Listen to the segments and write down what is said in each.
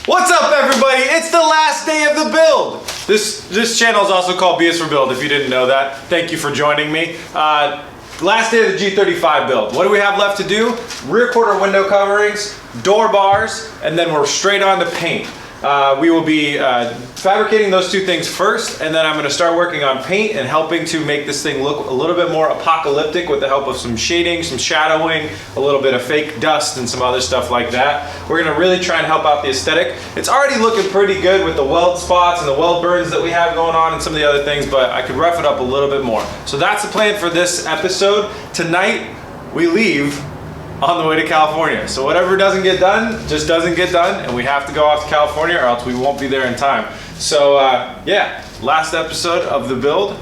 What's up, everybody? It's the last day of the build. This channel is also called BS for Build, if you didn't know that. Thank you for joining me. Last day of the G35 build. What do we have left to do? Rear quarter window coverings, door bars, and then we're straight on to paint. We will be fabricating those two things first, and then I'm going to start working on paint and helping to make this thing look a little bit more apocalyptic with the help of some shading, some shadowing, a little bit of fake dust, and some other stuff like that. We're going to really try and help out the aesthetic. It's already looking pretty good with the weld spots and the weld burns that we have going on and some of the other things, but I could rough it up a little bit more. So that's the plan for this episode. Tonight, we leave on the way to California. So whatever doesn't get done, just doesn't get done, and we have to go off to California or else we won't be there in time. So yeah, last episode of the build.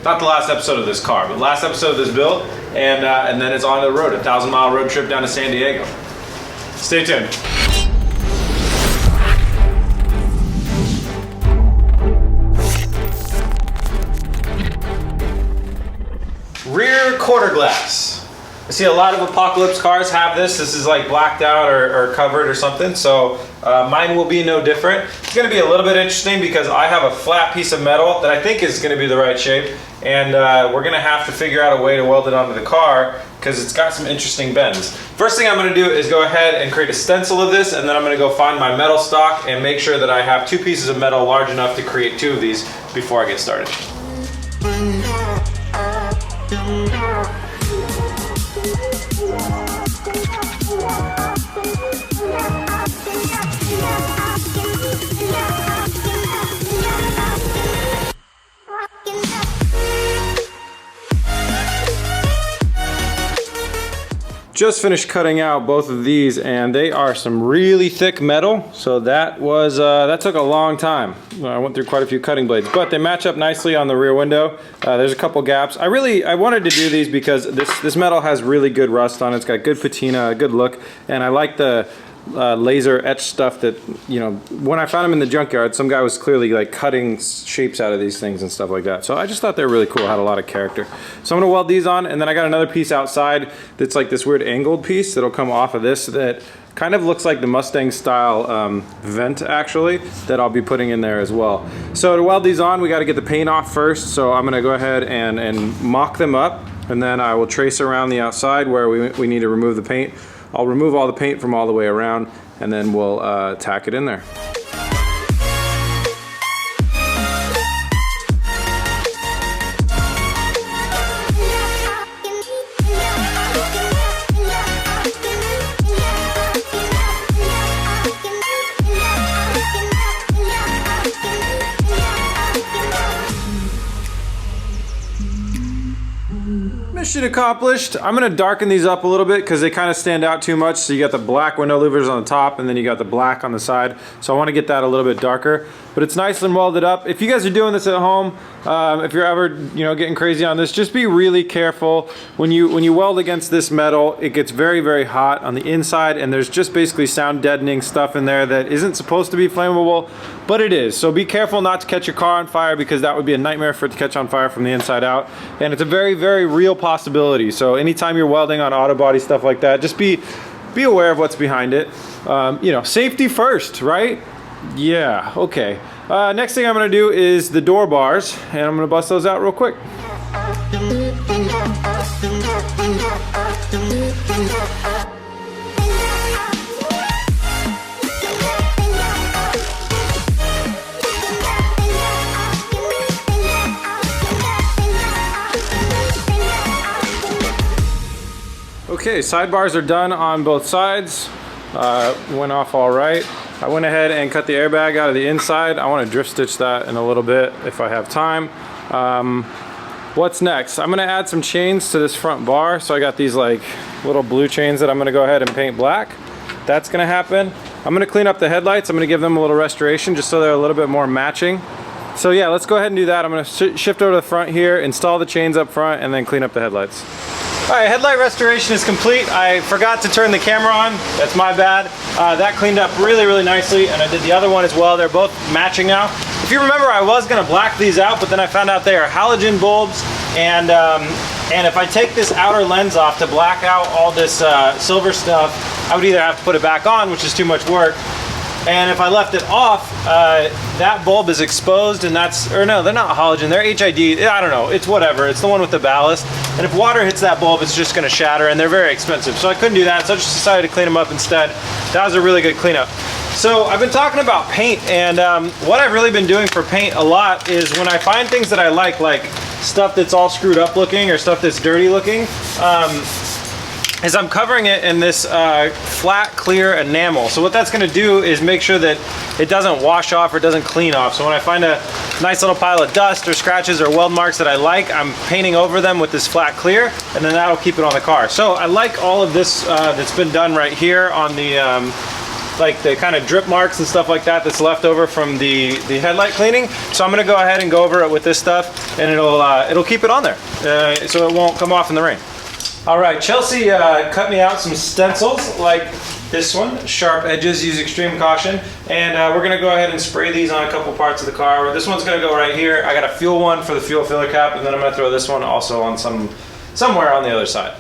Not the last episode of this car, but last episode of this build, and then it's on the road, a 1,000-mile road trip down to San Diego. Stay tuned. Rear quarter glass. I see a lot of Apocalypse cars have this. This is like blacked out or covered or something, so mine will be no different. It's going to be a little bit interesting because I have a flat piece of metal that I think is going to be the right shape, and we're going to have to figure out a way to weld it onto the car because it's got some interesting bends. First thing I'm going to do is go ahead and create a stencil of this, and then I'm going to go find my metal stock and make sure that I have two pieces of metal large enough to create two of these before I get started. Just finished cutting out both of these, and they are some really thick metal, so that took a long time. I went through quite a few cutting blades, but they match up nicely on the rear window. There's a couple gaps. I wanted to do these because this metal has really good rust on it. It's got good patina, a good look, and I like the laser etched stuff that, you know, when I found them in the junkyard, some guy was clearly like cutting shapes out of these things and stuff like that. So I just thought they were really cool, had a lot of character. So I'm gonna weld these on, and then I got another piece outside that's like this weird angled piece that'll come off of this that kind of looks like the Mustang style vent actually, that I'll be putting in there as well. So to weld these on, we gotta get the paint off first. So I'm gonna go ahead and mock them up, and then I will trace around the outside where we need to remove the paint. I'll remove all the paint from all the way around, and then we'll tack it in there. Mission accomplished. I'm going to darken these up a little bit because they kind of stand out too much. So you got the black window louvers on the top, and then you got the black on the side. So I want to get that a little bit darker, but it's nice and welded up. If you guys are doing this at home, if you're ever, you know, getting crazy on this, just be really careful. When you weld against this metal, it gets very, very hot on the inside, and there's just basically sound deadening stuff in there that isn't supposed to be flammable, but it is. So be careful not to catch your car on fire, because that would be a nightmare for it to catch on fire from the inside out. And it's a very, very real possibility. So anytime you're welding on auto body stuff like that, just be aware of what's behind it. You know, safety first, right? Yeah, okay. Next thing I'm gonna do is the door bars, and I'm gonna bust those out real quick. Okay, sidebars are done on both sides. Went off all right. I went ahead and cut the airbag out of the inside. I want to drift stitch that in a little bit if I have time. What's next? I'm gonna add some chains to this front bar. So I got these like little blue chains that I'm gonna go ahead and paint black. That's gonna happen. I'm gonna clean up the headlights. I'm gonna give them a little restoration just so they're a little bit more matching. So yeah, let's go ahead and do that. I'm gonna shift over to the front here, install the chains up front, and then clean up the headlights. All right, headlight restoration is complete. I forgot to turn the camera on. That's my bad. That cleaned up really, really nicely, and I did the other one as well. They're both matching now. If you remember, I was gonna black these out, but then I found out they are halogen bulbs, and if I take this outer lens off to black out all this silver stuff, I would either have to put it back on, which is too much work, And if I left it off, that bulb is exposed, and that's, or no, they're not halogen, they're HID, I don't know, it's whatever, it's the one with the ballast. And if water hits that bulb, it's just gonna shatter, and they're very expensive. So I couldn't do that, so I just decided to clean them up instead. That was a really good cleanup. So I've been talking about paint, and what I've really been doing for paint a lot is when I find things that I like stuff that's all screwed up looking or stuff that's dirty looking, is I'm covering it in this flat, clear enamel. So what that's gonna do is make sure that it doesn't wash off or doesn't clean off. So when I find a nice little pile of dust or scratches or weld marks that I like, I'm painting over them with this flat clear, and then that'll keep it on the car. So I like all of this that's been done right here on the like the kind of drip marks and stuff like that that's left over from the headlight cleaning. So I'm gonna go ahead and go over it with this stuff, and it'll keep it on there, so it won't come off in the rain. All right, Chelsea cut me out some stencils like this one, sharp edges, use extreme caution, and we're gonna go ahead and spray these on a couple parts of the car. This one's gonna go right here. I got a fuel one for the fuel filler cap, and then I'm gonna throw this one also on somewhere on the other side.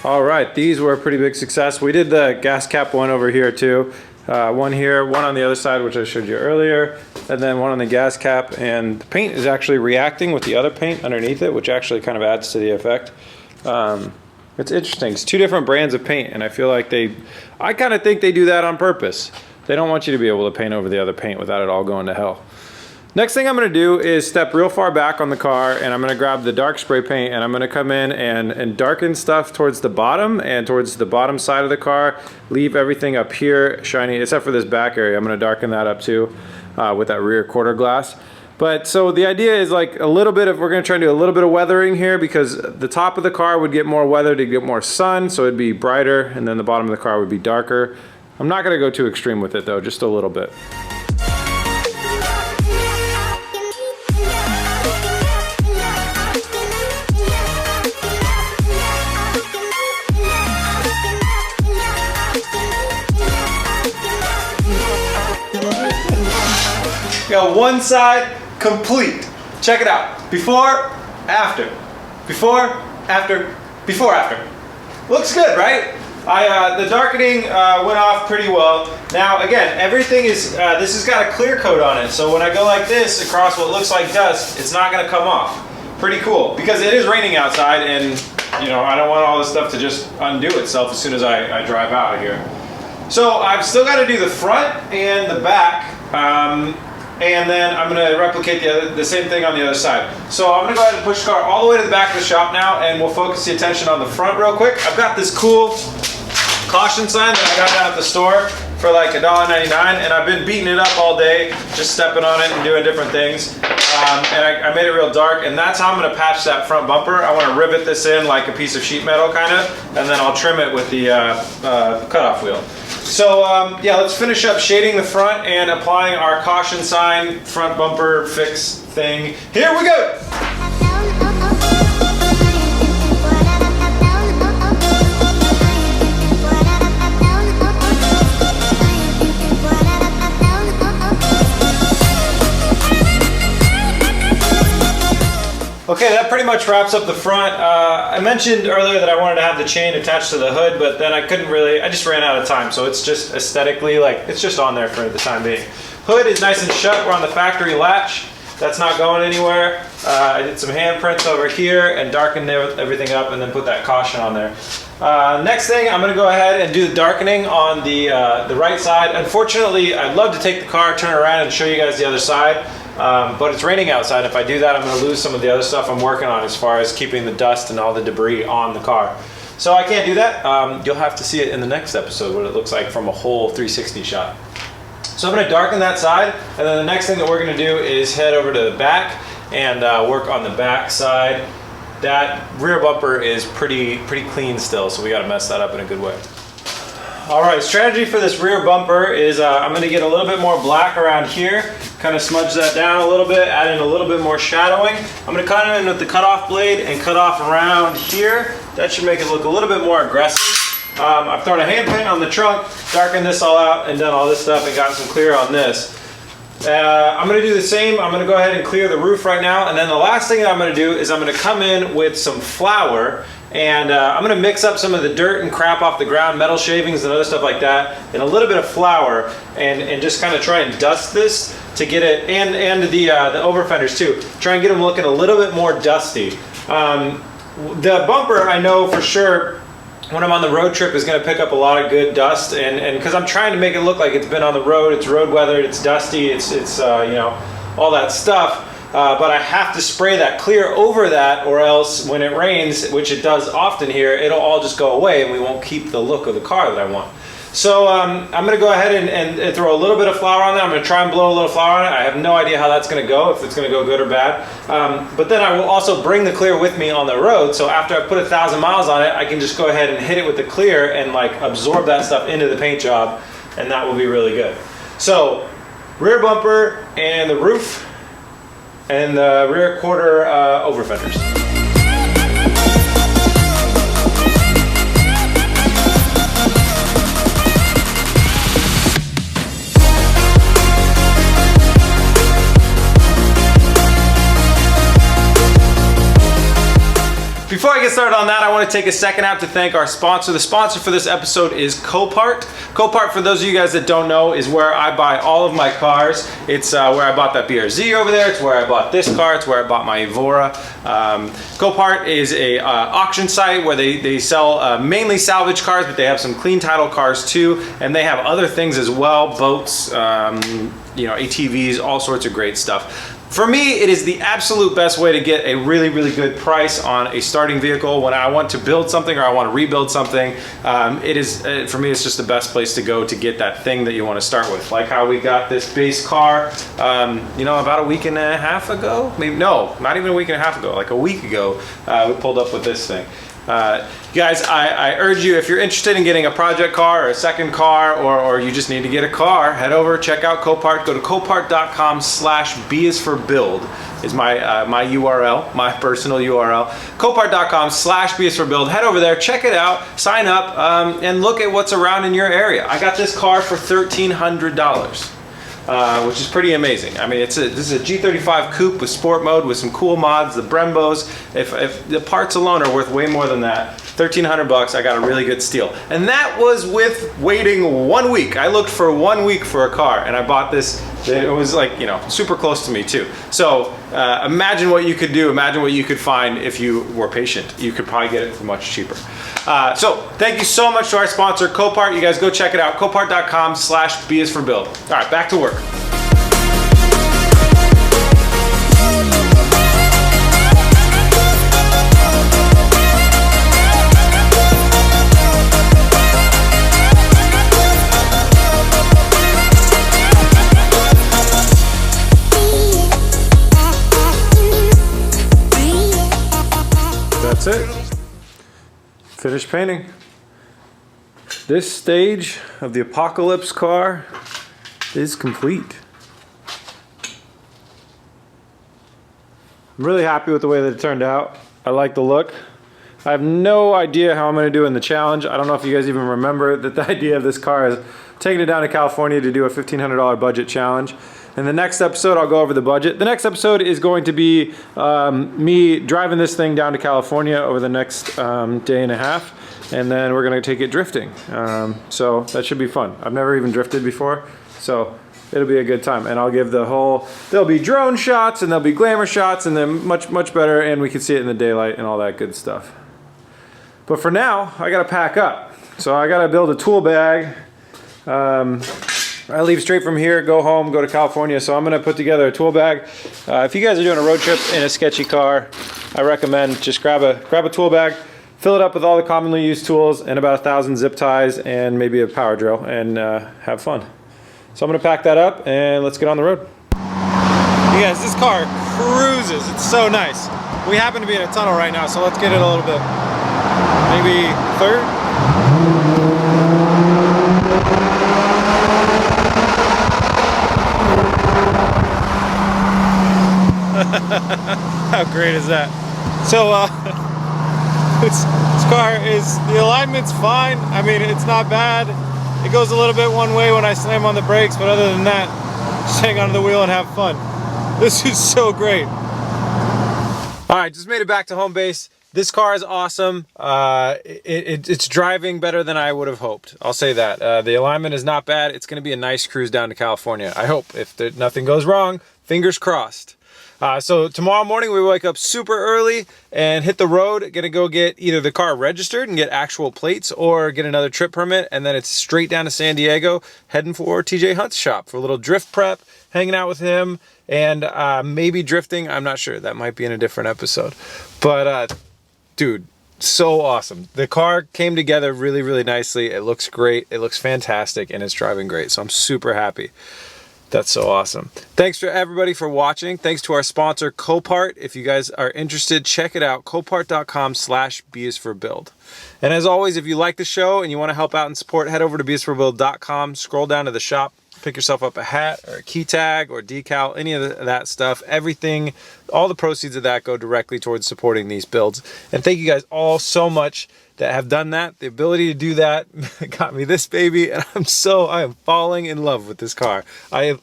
All right, these were a pretty big success. We did the gas cap one over here too. One here, one on the other side, which I showed you earlier, and then one on the gas cap. And the paint is actually reacting with the other paint underneath it, which actually kind of adds to the effect. It's interesting. It's two different brands of paint, and I feel like I kind of think they do that on purpose. They don't want you to be able to paint over the other paint without it all going to hell. Next thing I'm gonna do is step real far back on the car, and I'm gonna grab the dark spray paint, and I'm gonna come in and darken stuff towards the bottom and towards the bottom side of the car. Leave everything up here shiny, except for this back area. I'm gonna darken that up too with that rear quarter glass. But so the idea is like a little bit of, we're gonna try to do a little bit of weathering here, because the top of the car would get more weather to get more sun, so it'd be brighter, and then the bottom of the car would be darker. I'm not gonna go too extreme with it though, just a little bit. Got one side complete. Check it out. Before, after. Before, after, before, after. Looks good, right? The darkening went off pretty well. Now again, everything is, this has got a clear coat on it. So when I go like this across what looks like dust, it's not gonna come off. Pretty cool, because it is raining outside, and you know, I don't want all this stuff to just undo itself as soon as I drive out of here. So I've still got to do the front and the back. And then I'm going to replicate the same thing on the other side. So I'm going to go ahead and push the car all the way to the back of the shop now, and we'll focus the attention on the front real quick. I've got this cool caution sign that I got down at the store for like $1.99, and I've been beating it up all day, just stepping on it and doing different things. And I made it real dark, and that's how I'm going to patch that front bumper. I want to rivet this in like a piece of sheet metal kind of, and then I'll trim it with the cutoff wheel. So yeah, let's finish up shading the front and applying our caution sign front bumper fix thing. Here we go! Okay, that pretty much wraps up the front. I mentioned earlier that I wanted to have the chain attached to the hood, but then I couldn't really, I just ran out of time, so it's just aesthetically, like, it's just on there for the time being. Hood is nice and shut. We're on the factory latch. That's not going anywhere. I did some handprints over here and darkened everything up, and then put that caution on there. Next thing, I'm gonna go ahead and do the darkening on the right side. Unfortunately, I'd love to take the car, turn around, and show you guys the other side. But it's raining outside. If I do that, I'm going to lose some of the other stuff I'm working on as far as keeping the dust and all the debris on the car. So I can't do that. You'll have to see it in the next episode, what it looks like from a whole 360 shot. So I'm going to darken that side, and then the next thing that we're going to do is head over to the back and work on the back side. That rear bumper is pretty clean still, so we got to mess that up in a good way. All right, strategy for this rear bumper is I'm going to get a little bit more black around here, kind of smudge that down a little bit, add in a little bit more shadowing. I'm going to cut in with the cutoff blade and cut off around here. That should make it look a little bit more aggressive. I've thrown a hand paint on the trunk, darkened this all out, and done all this stuff, and got some clear on this. I'm going to do the same. I'm going to go ahead and clear the roof right now. And then the last thing that I'm going to do is I'm going to come in with some flour. And I'm going to mix up some of the dirt and crap off the ground, metal shavings and other stuff like that, and a little bit of flour, and just kind of try and dust this to get it, and the over fenders too. Try and get them looking a little bit more dusty. The bumper, I know for sure, when I'm on the road trip, is going to pick up a lot of good dust, and because I'm trying to make it look like it's been on the road, it's road weathered, it's dusty, it's you know, all that stuff. But I have to spray that clear over that, or else when it rains, which it does often here, it'll all just go away and we won't keep the look of the car that I want. So I'm going to go ahead and throw a little bit of flour on there. I'm going to try and blow a little flour on it. I have no idea how that's going to go, if it's going to go good or bad. But then I will also bring the clear with me on the road. So after I put 1,000 miles on it, I can just go ahead and hit it with the clear and like absorb that stuff into the paint job, and that will be really good. So rear bumper and the roof, and the rear quarter over fenders. Before I get started on that, I want to take a second out to thank our sponsor. The sponsor for this episode is Copart. Copart, for those of you guys that don't know, is where I buy all of my cars. It's where I bought that BRZ over there. It's where I bought this car. It's where I bought my Evora. Copart is a auction site where they sell mainly salvage cars, but they have some clean title cars too, and they have other things as well, boats, you know, ATVs, all sorts of great stuff. For me, it is the absolute best way to get a really, really good price on a starting vehicle. When I want to build something or I want to rebuild something, it is, for me, it's just the best place to go to get that thing that you want to start with. Like how we got this base car, you know, about a week and a half ago? Maybe, no, not even a week and a half ago, like a week ago, we pulled up with this thing. Guys, I urge you, if you're interested in getting a project car or a second car, or you just need to get a car, head over, check out Copart. Go to copart.com/B is for build is my my URL, my personal URL. Copart.com/B is for build. Head over there, check it out, sign up, and look at what's around in your area. I got this car for $1,300. Which is pretty amazing. I mean, this is a G35 coupe with sport mode with some cool mods, the Brembos. If the parts alone are worth way more than that, $1,300, I got a really good steal. And that was with waiting 1 week. I looked for 1 week for a car, and I bought this. It was like, you know, super close to me too. So imagine what you could do, imagine what you could find if you were patient. You could probably get it for much cheaper. So thank you so much to our sponsor, Copart. You guys go check it out, copart.com/B is for build. All right, back to work. That's it. Finished painting. This stage of the apocalypse car is complete. I'm really happy with the way that it turned out. I like the look. I have no idea how I'm going to do in the challenge. I don't know if you guys even remember that the idea of this car is taking it down to California to do a $1,500 budget challenge. In the next episode, I'll go over the budget. The next episode is going to be me driving this thing down to California over the next day and a half, and then we're gonna take it drifting. So that should be fun. I've never even drifted before, so it'll be a good time. And I'll give the whole, there'll be drone shots and there'll be glamour shots, and then much, much better, and we can see it in the daylight and all that good stuff. But for now, I gotta pack up. So I gotta build a tool bag. I leave straight from here, go home, go to California, so I'm going to put together a tool bag. If you guys are doing a road trip in a sketchy car, I recommend just grab a tool bag, fill it up with all the commonly used tools and about 1,000 zip ties and maybe a power drill, and have fun. So I'm going to pack that up and let's get on the road. You guys, this car cruises. It's so nice. We happen to be in a tunnel right now, so let's get it a little bit. Maybe third? How great is that? So this car is, the alignment's fine. I mean, it's not bad. It goes a little bit one way when I slam on the brakes, but other than that, Just hang onto the wheel and have fun. This is so great. All right, just made it back to home base. This car is awesome. It's driving better than I would have hoped. I'll say that. The alignment is not bad. It's gonna be a nice cruise down to California. I hope, if nothing goes wrong, fingers crossed. So tomorrow morning we wake up super early and hit the road. Gonna go get either the car registered and get actual plates or get another trip permit, and then it's straight down to San Diego, heading for TJ Hunt's shop for a little drift prep, hanging out with him, and maybe drifting. I'm not sure. That might be in a different episode. But dude, so awesome. The car came together really, really nicely. It looks great. It looks fantastic, and it's driving great. So I'm super happy. That's so awesome. Thanks to everybody for watching. Thanks to our sponsor, Copart. If you guys are interested, check it out. Copart.com/BisForBuild. And as always, if you like the show and you want to help out and support, head over to BisForBuild.com. Scroll down to the shop. Pick yourself up a hat or a key tag or decal, any of that stuff. Everything, all the proceeds of that go directly towards supporting these builds. And thank you guys all so much that have done that. The ability to do that got me this baby, and I am falling in love with this car. I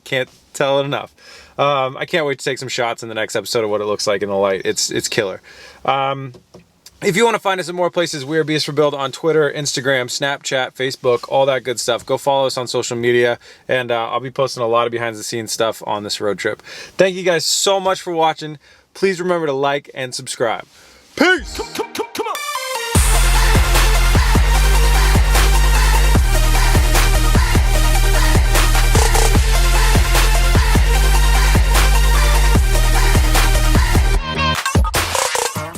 can't tell it enough. I can't wait to take some shots in the next episode of what it looks like in the light. It's killer. If you want to find us in more places, we are BS for Build on Twitter, Instagram, Snapchat, Facebook, all that good stuff. Go follow us on social media, and I'll be posting a lot of behind the scenes stuff on this road trip. Thank you guys so much for watching. Please remember to like and subscribe. Peace!